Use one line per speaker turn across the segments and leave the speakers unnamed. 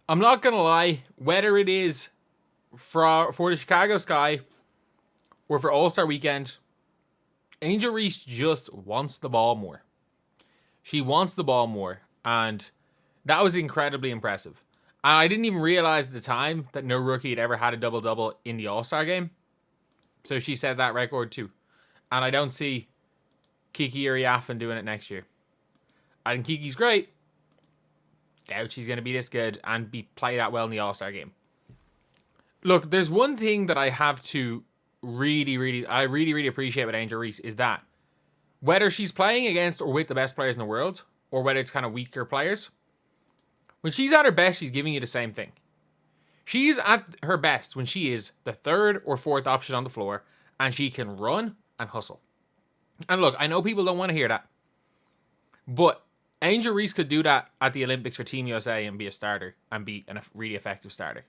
I'm not going to lie, whether it is for the Chicago Sky or for All-Star Weekend, Angel Reese just wants the ball more. She wants the ball more, and that was incredibly impressive. And I didn't even realize at the time that no rookie had ever had a double-double in the All-Star game. So she set that record too. And I don't see Kiki Iriafen doing it next year. I think Kiki's great. Doubt she's going to be this good and play that well in the All-Star game. Look, there's one thing that I have to really appreciate with Angel Reese is that whether she's playing against or with the best players in the world, or whether it's kind of weaker players, when she's at her best, she's giving you the same thing. She's at her best when she is the third or fourth option on the floor, and she can run and hustle. And look, I know people don't want to hear that, but Angel Reese could do that at the Olympics for Team USA and be a starter and be a really effective starter.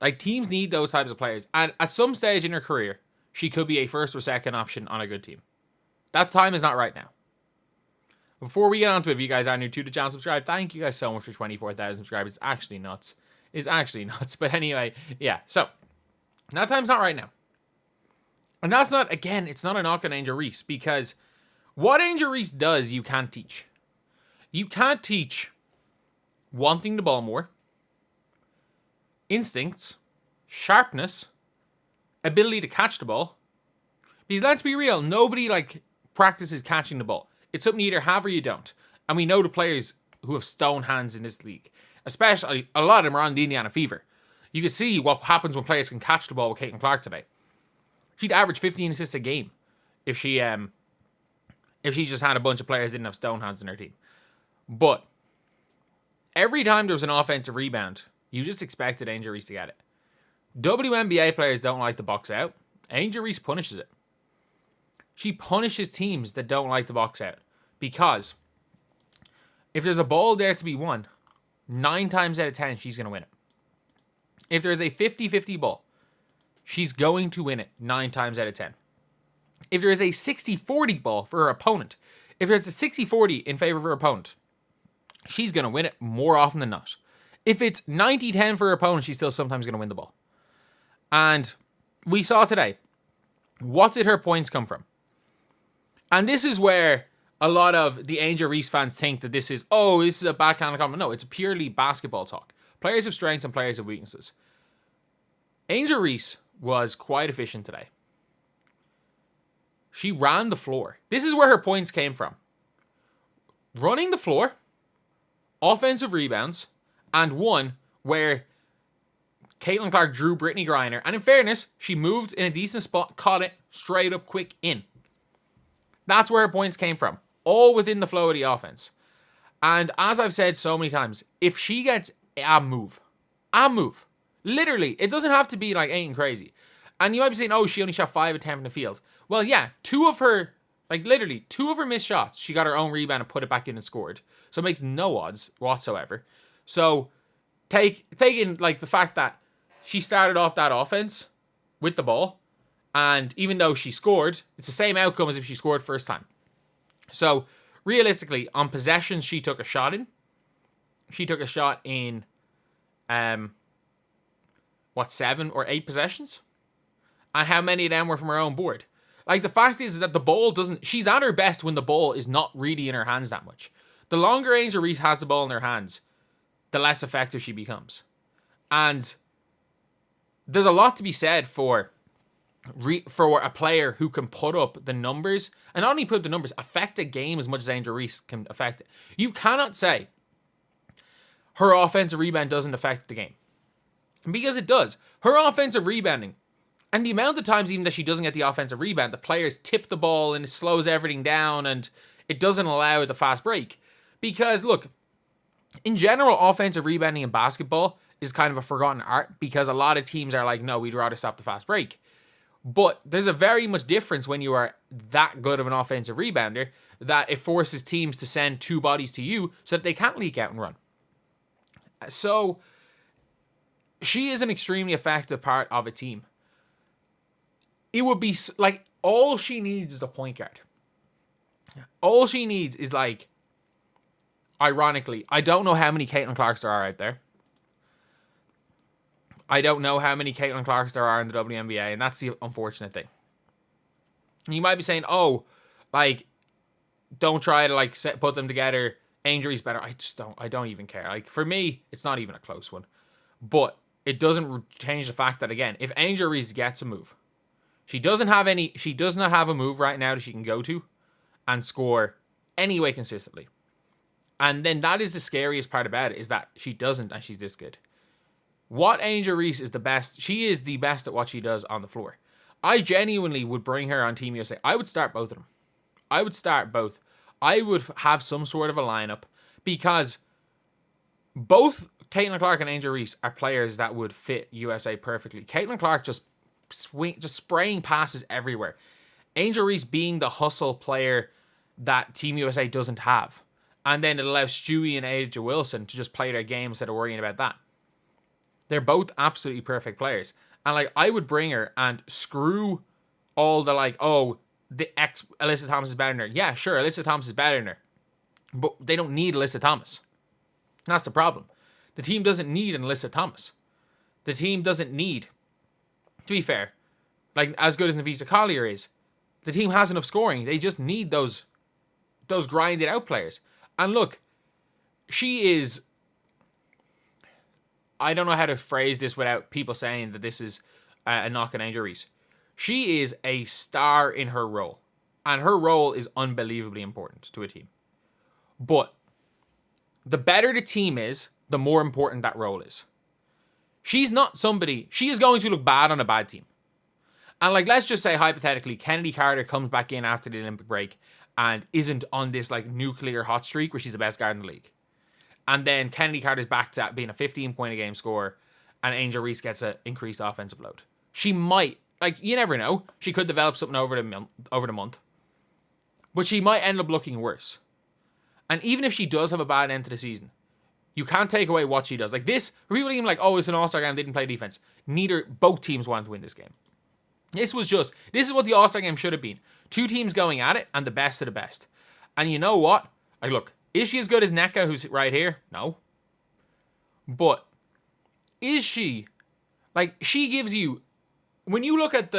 Like, teams need those types of players. And at some stage in her career, she could be a first or second option on a good team. That time is not right now. Before we get on to it, if you guys are new to the channel, subscribe. Thank you guys so much for 24,000 subscribers. It's actually nuts. It's actually nuts. But anyway, yeah. So, that time's not right now. And that's not, again, it's not a knock on Angel Reese. Because what Angel Reese does, you can't teach. You can't teach wanting the ball more, instincts, sharpness, ability to catch the ball. Because let's be real, nobody practices catching the ball. It's something you either have or you don't. And we know the players who have stone hands in this league. Especially, a lot of them are on the Indiana Fever. You can see what happens when players can catch the ball with Caitlin Clark today. She'd average 15 assists a game if she just had a bunch of players that didn't have stone hands in her team. But every time there was an offensive rebound, you just expected Angel Reese to get it. WNBA players don't like to box out. Angel Reese punishes it. She punishes teams that don't like to box out. Because if there's a ball there to be won, 9 times out of 10, she's going to win it. If there's a 50-50 ball, she's going to win it 9 times out of 10. If there is a 60-40 ball for her opponent, if there's a 60-40 in favor of her opponent, she's going to win it more often than not. If it's 90-10 for her opponent, she's still sometimes going to win the ball. And we saw today, what did her points come from? And this is where a lot of the Angel Reese fans think that this is a backhand comment. No, it's purely basketball talk. Players have strengths and players have weaknesses. Angel Reese was quite efficient today. She ran the floor. This is where her points came from. Running the floor, offensive rebounds, and one where Caitlin Clark drew Brittany Griner. And in fairness, she moved in a decent spot, caught it straight up quick in. That's where her points came from. All within the flow of the offense. And as I've said so many times, if she gets a move, literally, it doesn't have to be anything crazy. And you might be saying, she only shot 5 of 10 from the field. Well, yeah, 2 of her missed shots, she got her own rebound and put it back in and scored. So it makes no odds whatsoever. So taking the fact that she started off that offense with the ball, and even though she scored, it's the same outcome as if she scored first time. So realistically, on possessions she took a shot in. She took a shot in 7 or 8 possessions? And how many of them were from her own board? The fact is that the ball she's at her best when the ball is not really in her hands that much. The longer Angel Reese has the ball in her hands, the less effective she becomes. And there's a lot to be said for a player who can put up the numbers, and not only put up the numbers, affect a game as much as Angel Reese can affect it. You cannot say her offensive rebound doesn't affect the game. Because it does. Her offensive rebounding, and the amount of times even that she doesn't get the offensive rebound, the players tip the ball and it slows everything down and it doesn't allow the fast break. Because, look, in general, offensive rebounding in basketball is kind of a forgotten art because a lot of teams are like, no, we'd rather stop the fast break. But there's a very much difference when you are that good of an offensive rebounder that it forces teams to send 2 bodies to you so that they can't leak out and run. So she is an extremely effective part of a team. It would be all she needs is a point guard. All she needs is ironically, I don't know how many Caitlin Clarks there are out there. I don't know how many Caitlin Clarks there are in the WNBA, and that's the unfortunate thing. You might be saying, oh, like, don't try to, like, put them together. Angel Reese better. I don't even care. Like, for me, it's not even a close one. But it doesn't change the fact that, again, if Angel Reese gets a move, she does not have a move right now that she can go to and score anyway consistently. And then that is the scariest part about it, is that she doesn't, and she's this good. What Angel Reese is the best. She is the best at what she does on the floor. I genuinely would bring her on Team USA. I would start both of them. I would start both. I would have some sort of a lineup, because both Caitlin Clark and Angel Reese are players that would fit USA perfectly. Caitlin Clark just spraying passes everywhere. Angel Reese being the hustle player that Team USA doesn't have. And then it allows Stewie and Aja Wilson to just play their game instead of worrying about that. They're both absolutely perfect players. And, like, I would bring her and screw all the, like, oh, Alyssa Thomas is better than her. Yeah, sure, Alyssa Thomas is better than her. But they don't need Alyssa Thomas. That's the problem. The team doesn't need an Alyssa Thomas. The team doesn't need, to be fair, like, as good as Nafisa Collier is, the team has enough scoring. They just need those grinded out players. And look, she is, I don't know how to phrase this without people saying that this is a knock on Angel Reese. She is a star in her role. And her role is unbelievably important to a team. But the better the team is, the more important that role is. She's not somebody, she is going to look bad on a bad team. And, like, let's just say hypothetically, Kennedy Carter comes back in after the Olympic break and isn't on this, like, nuclear hot streak where she's the best guard in the league. And then Kennedy Carter's back to being a 15-point-a-game scorer, and Angel Reese gets an increased offensive load. She might, like, you never know. She could develop something over the month. But she might end up looking worse. And even if she does have a bad end to the season, you can't take away what she does. Like, this, people even like, oh, it's an all-star game, they didn't play defense. Both teams wanted to win this game. This is what the all-star game should have been. Two teams going at it, and the best of the best. And you know what? Like, look, is she as good as Nneka, who's right here? No. But is she? Like, she gives you, when you look at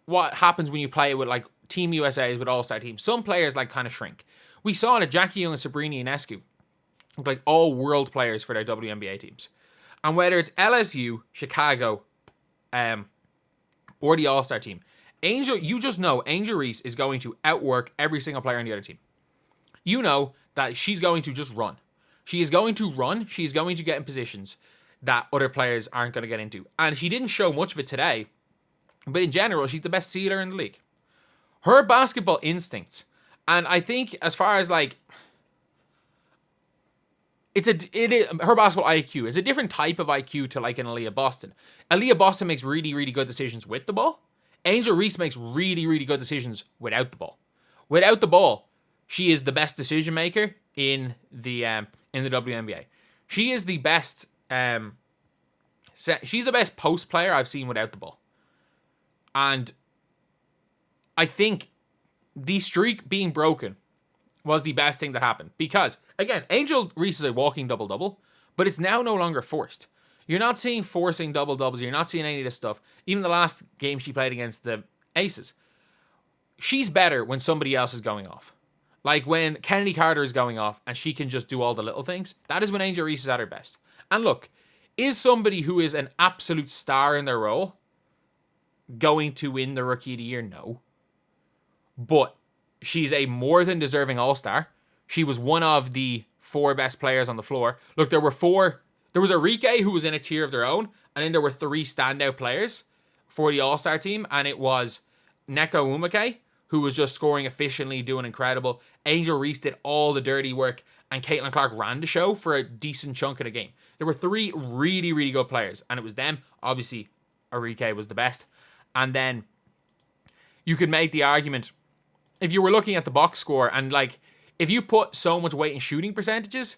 what happens when you play with, like, Team USA's with all-star teams, some players, like, kind of shrink. We saw it at Jackie Young and Sabrina Ionescu, like, all world players for their WNBA teams. And whether it's LSU, Chicago, or the all-star team, you just know Angel Reese is going to outwork every single player on the other team. You know that she's going to just run. She is going to run. She's going to get in positions that other players aren't going to get into. And she didn't show much of it today, but in general, she's the best sealer in the league. Her basketball instincts, and I think as far as, like, her basketball IQ, it's a different type of IQ to, like, an Aaliyah Boston. Aaliyah Boston makes really, really good decisions with the ball. Angel Reese makes really, really good decisions without the ball. Without the ball, she is the best decision maker in the WNBA. She is the best. She's the best post player I've seen without the ball. And I think the streak being broken was the best thing that happened. Because, again, Angel Reese is a walking double-double, but it's now no longer forced. You're not seeing forcing double-doubles. You're not seeing any of this stuff. Even the last game she played against the Aces. She's better when somebody else is going off. Like when Kennedy Carter is going off and she can just do all the little things. That is when Angel Reese is at her best. And look, is somebody who is an absolute star in their role going to win the Rookie of the Year? No. But she's a more than deserving all-star. She was one of the 4 best players on the floor. Look, there was Enrique, who was in a tier of their own, and then there were 3 standout players for the all-star team, and it was Neko Umake, who was just scoring efficiently, doing incredible. Angel Reese did all the dirty work, and Caitlin Clark ran the show for a decent chunk of the game. There were 3 really, really good players, and it was them. Obviously, Enrique was the best. And then you could make the argument, if you were looking at the box score, and, like, if you put so much weight in shooting percentages,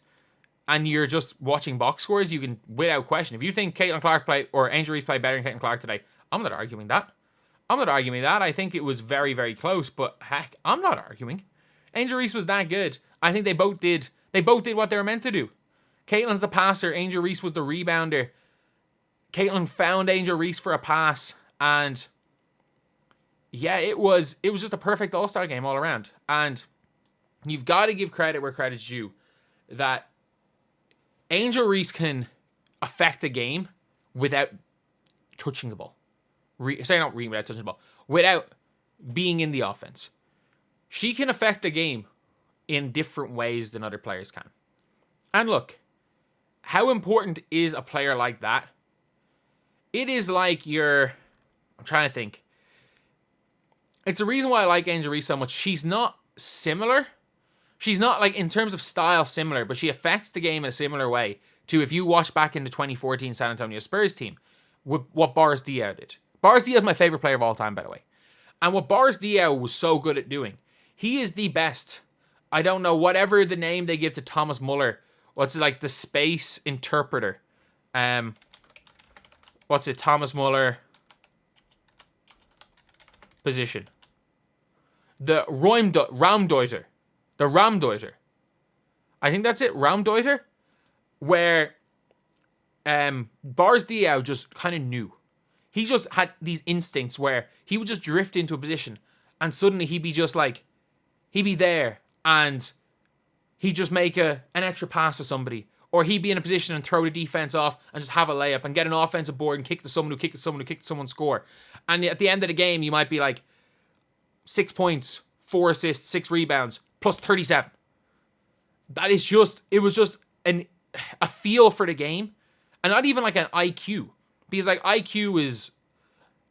and you're just watching box scores, you can, without question, if you think Caitlin Clark or Angel Reese played better than Caitlin Clark today, I'm not arguing that. I think it was very, very close, but heck, I'm not arguing. Angel Reese was that good. I think they both did what they were meant to do. Caitlin's the passer, Angel Reese was the rebounder. Caitlin found Angel Reese for a pass, and yeah, it was just a perfect All-Star game all around. And you've got to give credit where credit's due, that Angel Reese can affect the game without touching the ball. Without touching the ball. Without being in the offense. She can affect the game in different ways than other players can. And look, how important is a player like that? It is like I'm trying to think. It's a reason why I like Angel Reese so much. She's not similar. She's not, like, in terms of style, similar, but she affects the game in a similar way to, if you watch back in the 2014 San Antonio Spurs team, what Boris Diaw did. Boris Diaw is my favorite player of all time, by the way. And what Boris Diaw was so good at doing, he is the best. I don't know, whatever the name they give to Thomas Muller, what's it, like, the space interpreter. What's it, Thomas Muller position. The Raumdeuter. The Raumdeuter. I think that's it, Raumdeuter. Where Boris Diaw just kind of knew. He just had these instincts where he would just drift into a position and suddenly he'd be there and he'd just make an extra pass to somebody. Or he'd be in a position and throw the defense off and just have a layup and get an offensive board and kick to someone who kicked to someone who kicked to someone, score. And at the end of the game, you might be like 6 points, 4 assists, 6 rebounds, plus 37. That is just, it was just a feel for the game. And not even like an IQ. Because like IQ is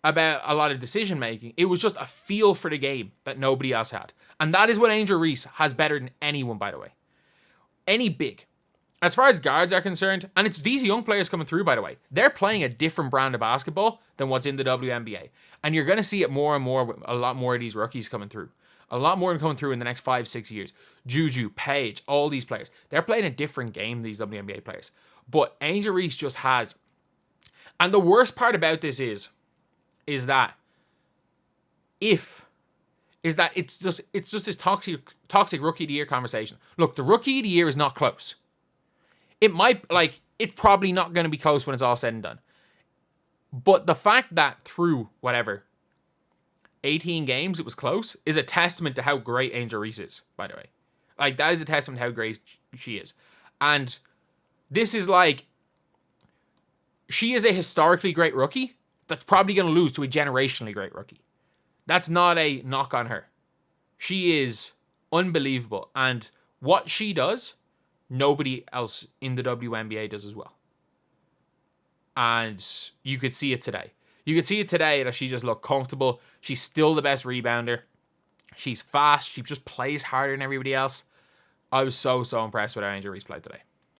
about a lot of decision making. It was just a feel for the game that nobody else had. And that is what Angel Reese has better than anyone, by the way. Any big. As far as guards are concerned, and it's these young players coming through, by the way, they're playing a different brand of basketball than what's in the WNBA. And you're going to see it more and more with a lot more of these rookies coming through. A lot more coming through in the next 5-6 years. Juju, Paige, all these players. They're playing a different game, these WNBA players. But Angel Reese just has... And the worst part about this is that it's just this toxic rookie of the year conversation. Look, the rookie of the year is not close. It's probably not going to be close when it's all said and done. But the fact that through 18 games it was close is a testament to how great Angel Reese is, by the way. Like, that is a testament to how great she is. And this is like, she is a historically great rookie that's probably going to lose to a generationally great rookie. That's not a knock on her. She is unbelievable. And what she does, nobody else in the WNBA does as well. And you could see it today. You could see it today that she just looked comfortable. She's still the best rebounder. She's fast. She just plays harder than everybody else. I was so impressed with how Angel Reese played today.